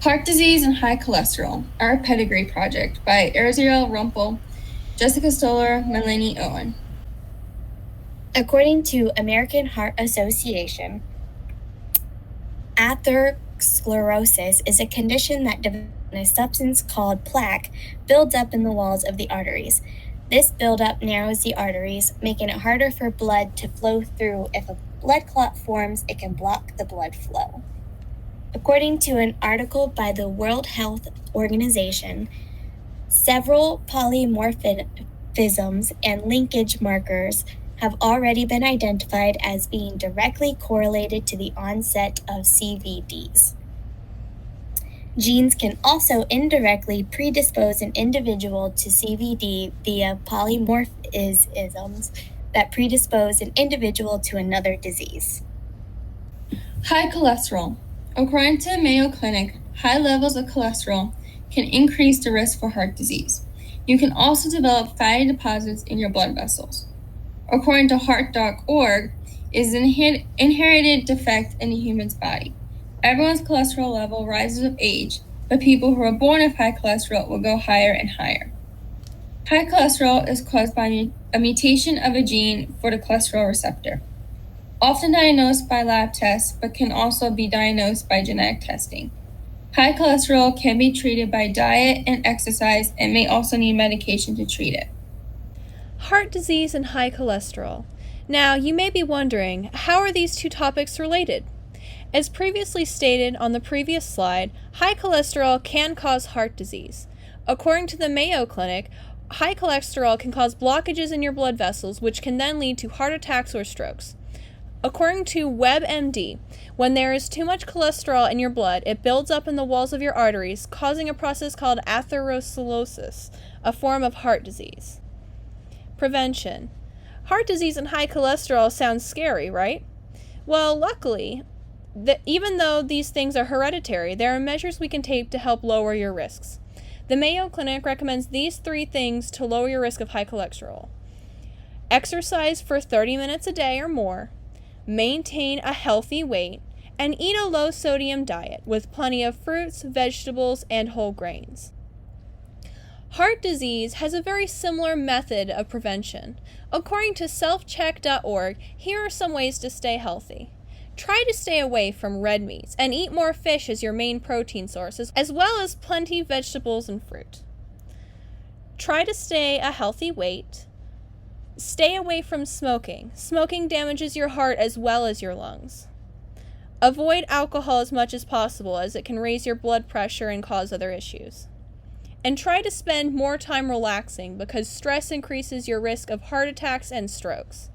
Heart Disease and High Cholesterol, Our Pedigree Project by Ariel Rumpel, Jessica Stoller, Melanie Owen. According to American Heart Association, atherosclerosis is a condition that develops when a substance called plaque builds up in the walls of the arteries. This buildup narrows the arteries, making it harder for blood to flow through. If a blood clot forms, it can block the blood flow. According to an article by the World Health Organization, several polymorphisms and linkage markers have already been identified as being directly correlated to the onset of CVDs. Genes can also indirectly predispose an individual to CVD via polymorphisms that predispose an individual to another disease. High cholesterol. According to the Mayo Clinic, high levels of cholesterol can increase the risk for heart disease. You can also develop fatty deposits in your blood vessels. According to Heart.org, it is an inherited defect in the human's body. Everyone's cholesterol level rises with age, but people who are born with high cholesterol will go higher and higher. High cholesterol is caused by a mutation of a gene for the cholesterol receptor, often diagnosed by lab tests, but can also be diagnosed by genetic testing. High cholesterol can be treated by diet and exercise and may also need medication to treat it. Heart disease and high cholesterol. Now, you may be wondering, how are these two topics related? As previously stated on the previous slide, high cholesterol can cause heart disease. According to the Mayo Clinic, high cholesterol can cause blockages in your blood vessels, which can then lead to heart attacks or strokes. According to WebMD, when there is too much cholesterol in your blood, it builds up in the walls of your arteries, causing a process called atherosclerosis, a form of heart disease. Prevention. Heart disease and high cholesterol sounds scary, right? Well, luckily, even though these things are hereditary, there are measures we can take to help lower your risks. The Mayo Clinic recommends these 3 things to lower your risk of high cholesterol. Exercise for 30 minutes a day or more, maintain a healthy weight, and eat a low-sodium diet with plenty of fruits, vegetables, and whole grains. Heart disease has a very similar method of prevention. According to selfcheck.org, here are some ways to stay healthy. Try to stay away from red meats and eat more fish as your main protein sources, as well as plenty of vegetables and fruit. Try to stay a healthy weight. Stay away from smoking. Smoking damages your heart as well as your lungs. Avoid alcohol as much as possible, as it can raise your blood pressure and cause other issues. And try to spend more time relaxing, because stress increases your risk of heart attacks and strokes.